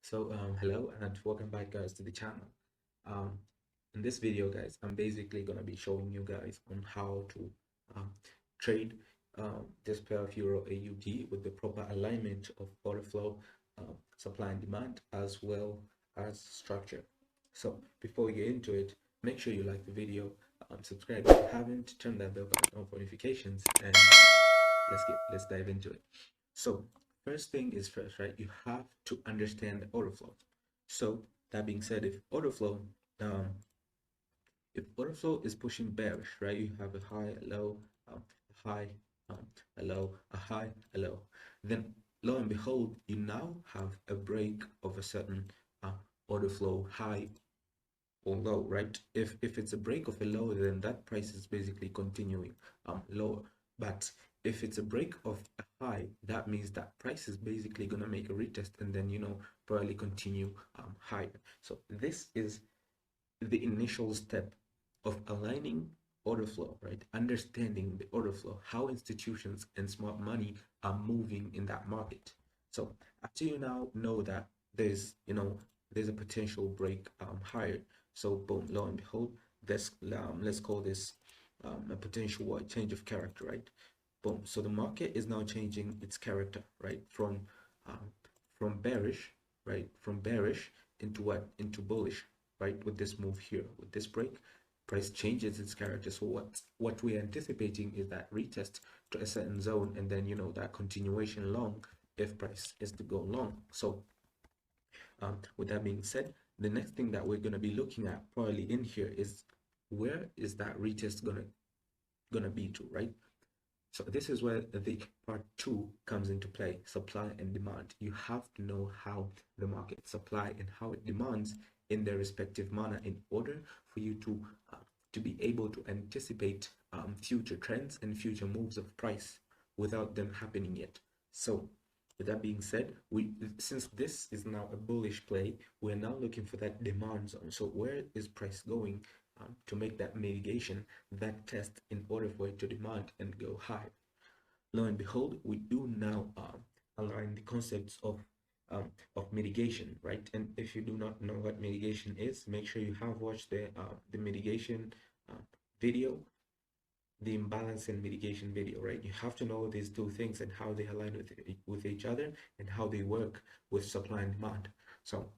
Hello and welcome back, guys, to the channel. Um, in this video, guys, I'm basically gonna be showing you guys on how to um, trade this pair of Euro AUD with the proper alignment of order flow, supply and demand, as well as structure. So before we get into it, make sure you like the video, subscribe if you haven't, turn that bell button on for notifications, and let's dive into it. So first thing is first, right? You have to understand the order flow. So that being said, um, if order flow is pushing bearish, right? You have a high, a low, a high, a low, a high, a low. Then lo and behold, you now have a break of a certain order flow high or low, right? If it's a break of a low, then that price is basically continuing lower. But if it's a break of a high, that means that price is basically gonna make a retest and then probably continue higher. So this is the initial step of aligning order flow, right? Understanding the order flow, how institutions and smart money are moving in that market. So after you now know that there's a potential break higher. So boom, lo and behold, let's call this a potential change of character, right? Boom. So the market is now changing its character, right? Um, from bearish, right? From bearish into what? Into bullish, right? With this move here, with this break, price changes its character. So what we're anticipating is that retest to a certain zone, and then that continuation long if price is to go long. So with that being said, the next thing that we're going to be looking at probably in here is where is that retest gonna be to, right? So this is where the part two comes into play, supply and demand. You have to know how the market supply and how it demands in their respective manner in order for you to be able to anticipate future trends and future moves of price without them happening yet. So with that being said, since this is now a bullish play, we're now looking for that demand zone. So where is price going to make that mitigation, that test in order for it to demand and go high? Lo and behold, we do now align the concepts of mitigation, right? And if you do not know what mitigation is, make sure you have watched the mitigation uh, video, the imbalance and mitigation video, right? You have to know these two things and how they align with each other and how they work with supply and demand. So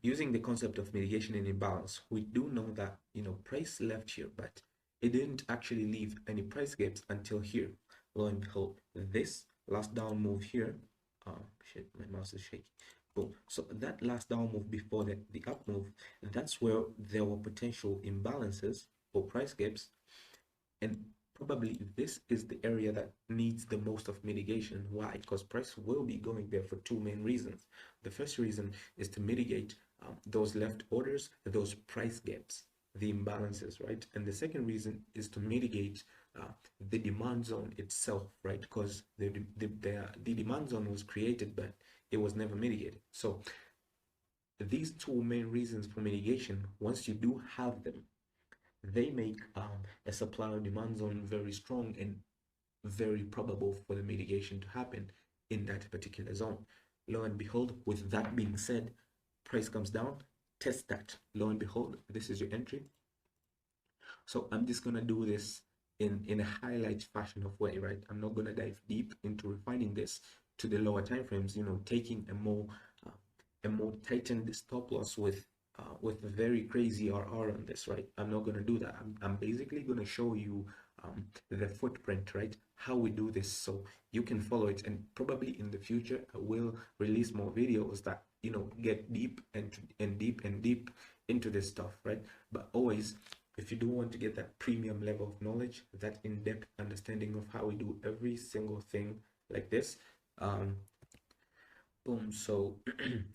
using the concept of mitigation and imbalance, we do know that price left here, but it didn't actually leave any price gaps until here. Lo and behold, this last down move here, shit, my mouse is shaky. Boom. So that last down move before the up move, that's where there were potential imbalances or price gaps, and probably this is the area that needs the most of mitigation. Why? Because price will be going there for two main reasons. The first reason is to mitigate those left orders, those price gaps, the imbalances, right? And the second reason is to mitigate the demand zone itself, right? Because the demand zone was created, but it was never mitigated. So these two main reasons for mitigation, once you do have them, they make a supply and demand zone very strong and very probable for the mitigation to happen in that particular zone. Lo and behold, with that being said, price comes down, test that. Lo and behold, this is your entry. So I'm just gonna do this in a highlight fashion of way, right? I'm not gonna dive deep into refining this to the lower time frames, taking a more tightened stop loss with a very crazy RR on this, right? I'm not gonna do that. I'm basically gonna show you the footprint, right? How we do this so you can follow it, and probably in the future I will release more videos that get deep and deep and deep into this stuff, right? But always, if you do want to get that premium level of knowledge, that in-depth understanding of how we do every single thing like this, boom. So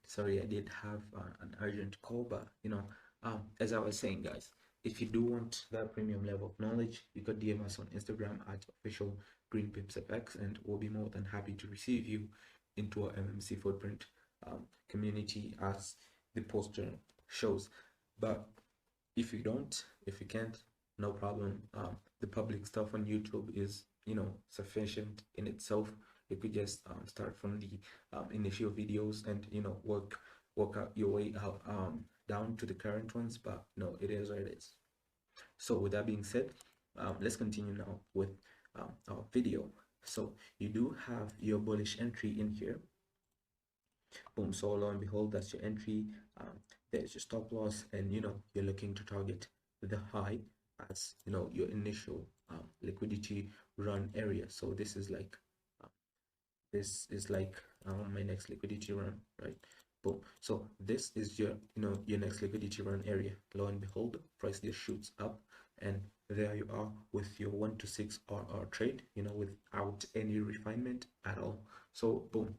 sorry, I did have an urgent call, but as I was saying, guys, if you do want that premium level of knowledge, you could DM us on Instagram at official greenpipsfx, and we'll be more than happy to receive you into our MMC footprint community as the poster shows. But if you don't, if you can't, no problem. The public stuff on YouTube is sufficient in itself. you could just start from the initial videos and work out your way out down to the current ones, but no, it is what it is. So with that being said, let's continue now with our video. So you do have your bullish entry in here. Boom, so lo and behold, that's your entry. There's your stop loss, and you're looking to target the high as your initial liquidity run area. So this is like my next liquidity run, right? Boom. So this is your your next liquidity run area. Lo and behold, price just shoots up, and there you are with your 1 to 6 RR trade, without any refinement at all. So boom.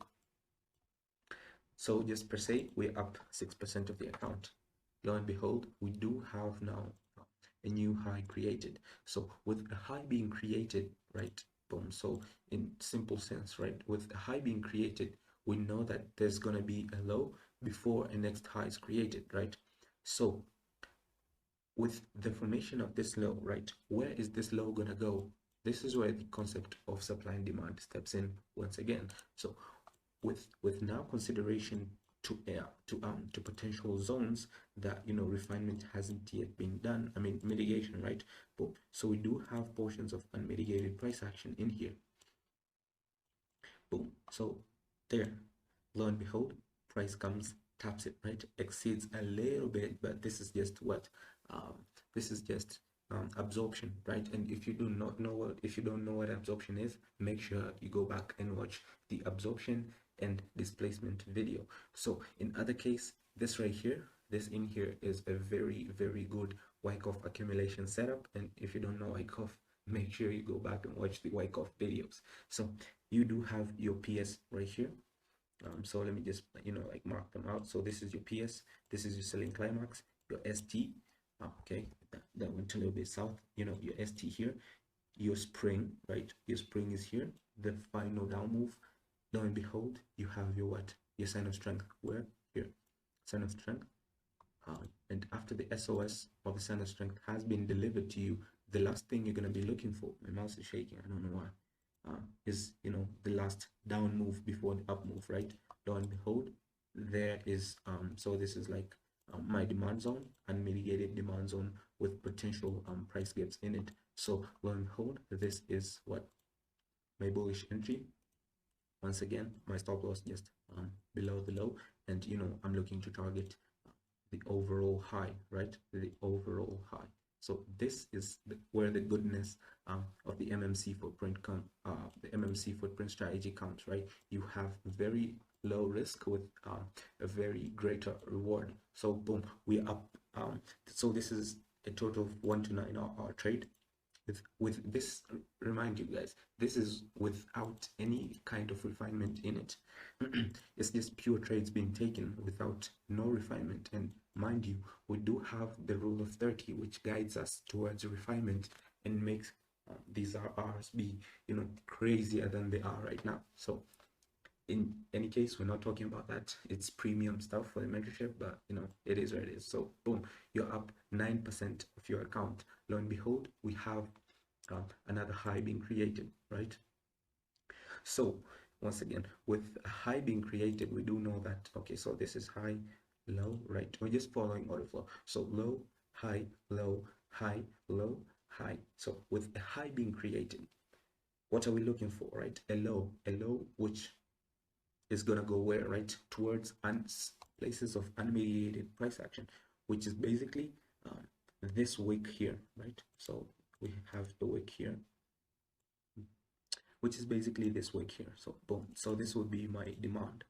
So just per se, we're up 6% of the account. Lo and behold, we do have now a new high created. So with a high being created, right? Boom. So in simple sense, right? With a high being created, we know that there's going to be a low before a next high is created, right? So with the formation of this low, right? Where is this low going to go? This is where the concept of supply and demand steps in once again. So with now consideration to potential zones that refinement hasn't yet been done, I mean mitigation, right? But so we do have portions of unmitigated price action in here. Boom. So there, lo and behold, price comes, taps it, right? Exceeds a little bit, but this is just what this is just absorption, right? And if you don't know what absorption is, make sure you go back and watch the absorption and displacement video. So in other case, this right here, this in here is a very, very good Wyckoff accumulation setup. And if you don't know Wyckoff, make sure you go back and watch the Wyckoff videos. So you do have your PS right here. So let me just like mark them out. So this is your PS, this is your selling climax, your ST. Okay, that went a little bit south. Your ST here, your spring, right? Your spring is here, the final down move. Lo and behold, you have your sign of strength. Where? Here, sign of strength. And after the SOS of the sign of strength has been delivered to you, the last thing you're going to be looking for, my mouse is shaking, I don't know why, is the last down move before the up move, right? Lo and behold, there is so this is like my demand zone, unmitigated demand zone with potential price gaps in it. So lo and behold, this is what my bullish entry. Once again, my stop loss just below the low, and I'm looking to target the overall high, right? The overall high. So this is where the goodness of the MMC footprint the MMC footprint strategy comes, right? You have very low risk with a very greater reward. So boom, we're up. So this is a total of 1 to 9 hour trade. With this, remind you guys, this is without any kind of refinement in it. It's just pure trades being taken without no refinement. And mind you, we do have the rule of 30, which guides us towards refinement and makes these RRs be crazier than they are right now. So in any case, we're not talking about that. It's premium stuff for the mentorship, but it is what it is. So boom, you're up 9% of your account. Lo and behold, we have another high being created, right? So once again, with a high being created, we do know that, okay, so this is high, low, right? We're just following order flow. So low, high, low, high, low, high. So with a high being created, what are we looking for, right? A low which is gonna go where, right? Towards places of unmediated price action, which is basically this wick here, right? So we have the wick here, which is basically this wick here. So boom, so this would be my demand,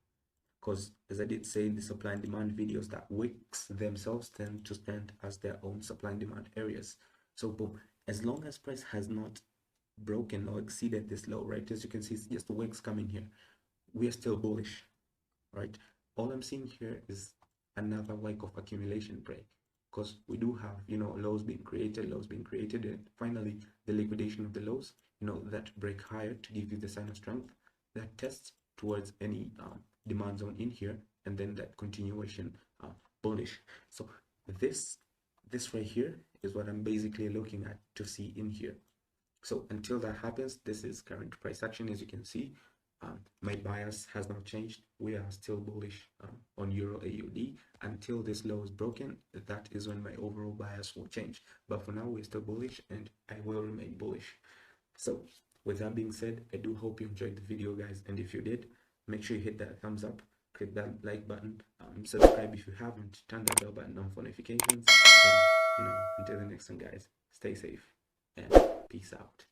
because as I did say in the supply and demand videos, that wicks themselves tend to stand as their own supply and demand areas. So boom, as long as price has not broken or exceeded this low, right? As you can see, it's just the wicks coming here. We are still bullish, right? All I'm seeing here is another wake of accumulation break, because we do have lows being created, and finally the liquidation of the lows, that break higher to give you the sign of strength that tests towards any demand zone in here, and then that continuation bullish. So this right here is what I'm basically looking at to see in here. So until that happens, this is current price action, as you can see. My bias has not changed. We are still bullish on Euro AUD until this low is broken. That is when my overall bias will change. But for now, we're still bullish, and I will remain bullish. So with that being said, I do hope you enjoyed the video, guys. And if you did, make sure you hit that thumbs up, click that like button, subscribe if you haven't, turn that bell button on for notifications. And until the next one, guys, stay safe and peace out.